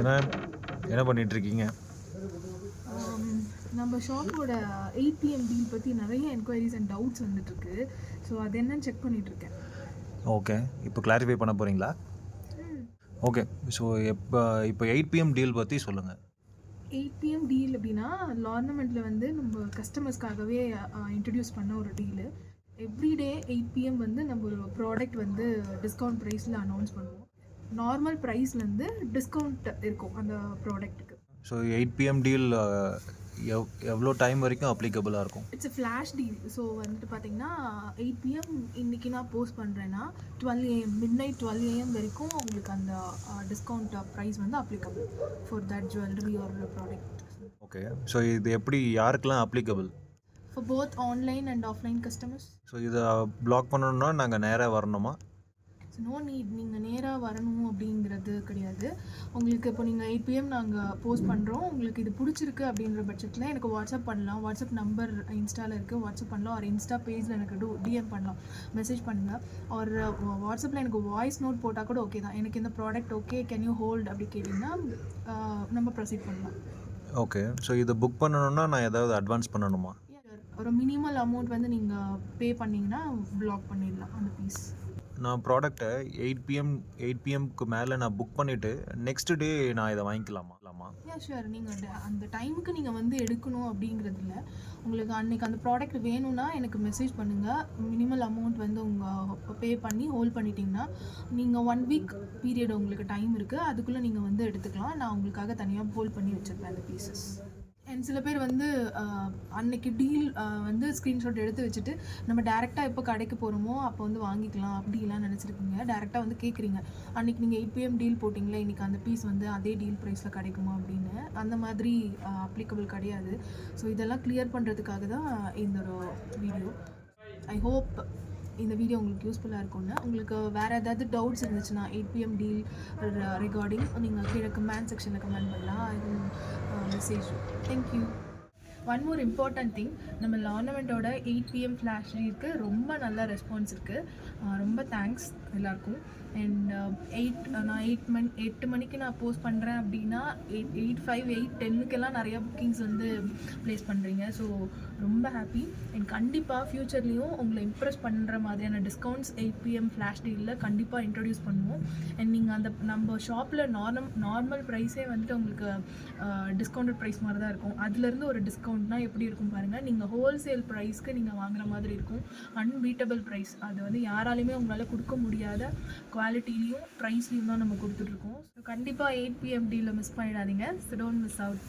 என்ன என்ன பண்ணிகிட்ருக்கீங்க? நம்ம ஷாப்போட 8 PM டீல் பற்றி நிறைய என்கொயரிஸ் அண்ட் டவுட்ஸ் வந்துட்டுருக்கு. ஸோ அது என்னன்னு செக் பண்ணிகிட்ருக்கேன். ஓகே, இப்போ கிளாரிஃபை பண்ண போகிறீங்களா? ஓகே, ஸோ இப்போ 8 PM டீல் பற்றி சொல்லுங்கள். 8 PM டீல் அப்படின்னா லார்னமெண்ட்டில் வந்து நம்ம கஸ்டமர்ஸ்க்காகவே இன்ட்ரடியூஸ் பண்ண ஒரு டீலு. எவ்ரிடே 8 PM வந்து நம்ம ஒரு ப்ராடக்ட் வந்து டிஸ்கவுண்ட் ப்ரைஸில் அனௌன்ஸ் பண்ணுவோம். நார்மல் ப்ரைஸ்லேருந்து டிஸ்கவுண்ட் இருக்கும் அந்த ப்ராடக்ட்டுக்கு. ஸோ 8 PM டீல் எவ்வளோ டைம் வரைக்கும் அப்ளிகபிளாக இருக்கும்? It's flash deal. ஸோ வந்துட்டு பார்த்தீங்கன்னா 8 PM இன்றைக்கி நான் போஸ்ட் பண்ணுறேன்னா 12 AM மிட்நைட் 12 AM வரைக்கும் உங்களுக்கு அந்த டிஸ்கவுண்ட் ப்ரைஸ் வந்து applicable for that jewellery or product. Okay, so இது எப்படி யாருக்கெல்லாம் applicable? For both online and offline customers. So இதை பிளாக் பண்ணணுன்னா நாங்கள் நேராக வரணுமா? நோ நீட், நீங்கள் நேராக வரணும் அப்படிங்கிறது கிடையாது. உங்களுக்கு இப்போ நீங்கள் 8 PM நாங்கள் போஸ்ட் பண்ணுறோம், உங்களுக்கு இது பிடிச்சிருக்கு அப்படின்ற பட்சத்தில் எனக்கு வாட்ஸ்அப் பண்ணலாம். வாட்ஸ்அப் நம்பர் இன்ஸ்டாவில் இருக்குது, வாட்ஸ்அப் பண்ணலாம். ஒரு இன்ஸ்டா பேஜில் எனக்கு டிஎம் பண்ணலாம், மெசேஜ் பண்ணுங்கள். ஒரு வாட்ஸ்அப்பில் எனக்கு வாய்ஸ் நோட் போட்டால் கூட ஓகே தான். எனக்கு இந்த product okay, can you hold அப்படி கேட்டிங்கன்னா நம்ம ப்ரொசீட் பண்ணலாம். ஓகே, ஸோ இதை புக் பண்ணணுன்னா நான் ஏதாவது அட்வான்ஸ் பண்ணணுமா? ஒரு மினிமல் அமௌண்ட் வந்து நீங்கள் பே பண்ணிங்கன்னா பிளாக் பண்ணிடலாம் அந்த பீஸ். நான் ப்ராடக்டை 8 PMக்கு மேலே நான் புக் பண்ணிவிட்டு நெக்ஸ்ட் டே நான் இதை வாங்கிக்கலாமா? ஷுவர். நீங்கள் அந்த டைமுக்கு நீங்கள் வந்து எடுக்கணும் அப்படிங்கிறதுல உங்களுக்கு அன்றைக்கி அந்த ப்ராடக்ட் வேணும்னா எனக்கு மெசேஜ் பண்ணுங்கள். மினிமல் அமௌண்ட் வந்து உங்கள் பே பண்ணி ஹோல்ட் பண்ணிட்டீங்கன்னா நீங்கள் 1 வீக் பீரியட் உங்களுக்கு டைம் இருக்குது, அதுக்குள்ளே நீங்கள் வந்து எடுத்துக்கலாம். நான் உங்களுக்காக தனியாக ஹோல்ட் பண்ணி வச்சுருப்பேன் அந்த பீசஸ். அண்ட் சில பேர் வந்து அன்னைக்கு டீல் வந்து ஸ்க்ரீன்ஷாட் எடுத்து வச்சுட்டு நம்ம டேரெக்டாக எப்போ கடைக்கு போகிறோமோ அப்போ வந்து வாங்கிக்கலாம் அப்படிலாம் நினச்சிருக்கீங்க. டேரெக்டாக வந்து கேட்குறீங்க, அன்றைக்கி நீங்கள் 8 PM டீல் போட்டிங்களே, இன்றைக்கி அந்த பீஸ் வந்து அதே டீல் ப்ரைஸில் கிடைக்குமா அப்படின்னு. அந்த மாதிரி அப்ளிகபிள் கிடையாது. ஸோ இதெல்லாம் கிளியர் பண்ணுறதுக்காக தான் இந்த ஒரு வீடியோ. ஐ ஹோப் இந்த வீடியோ உங்களுக்கு யூஸ்ஃபுல்லாக இருக்கும்னு. உங்களுக்கு வேறு ஏதாவது டவுட்ஸ் இருந்துச்சுன்னா 8 PM டீல் ரிகார்டிங் நீங்கள் கீழே கமெண்ட் செக்ஷனில் கமெண்ட் பண்ணலாம். I will message. Thank you. One more important thing, நம்ம லார்னமெண்ட்டோட 8 PM ஃப்ளாஷ் டீலுக்கு ரொம்ப நல்ல ரெஸ்பான்ஸ் இருக்குது. ரொம்ப தேங்க்ஸ் எல்லாருக்கும். அண்ட் நான் 8 மணிக்கு நான் போஸ்ட் பண்ணுறேன் அப்படின்னா 8:05 8:10க்கெல்லாம் நிறையா புக்கிங்ஸ் வந்து ப்ளேஸ் பண்ணுறீங்க. ஸோ ரொம்ப ஹாப்பி. அண்ட் கண்டிப்பாக ஃப்யூச்சர்லேயும் உங்களை இம்ப்ரெஸ் பண்ணுற மாதிரியான டிஸ்கவுண்ட்ஸ் 8 PM ஃப்ளாஷ் டீலில் கண்டிப்பாக இன்ட்ரடியூஸ் பண்ணுவோம். அண்ட் நீங்கள் அந்த நம்ம ஷாப்பில் நார்மல் ப்ரைஸே வந்துட்டு உங்களுக்கு டிஸ்கவுண்டட் ப்ரைஸ் மாதிரி தான் இருக்கும். அதுலேருந்து ஒரு டிஸ்கவுண்ட்னால் எப்படி இருக்கும் பாருங்கள். நீங்கள் ஹோல்சேல் ப்ரைஸ்க்கு நீங்கள் வாங்குற மாதிரி இருக்கும். Unbeatable price. அது வந்து யாராலையுமே உங்களால் கொடுக்க முடியாத குவாலிட்டிலையும் ப்ரைஸ்லையும் தான் நம்ம கொடுத்துட்ருக்கோம். ஸோ கண்டிப்பாக 8 PM டீலில் மிஸ் பண்ணிடாதீங்க. So don't miss out.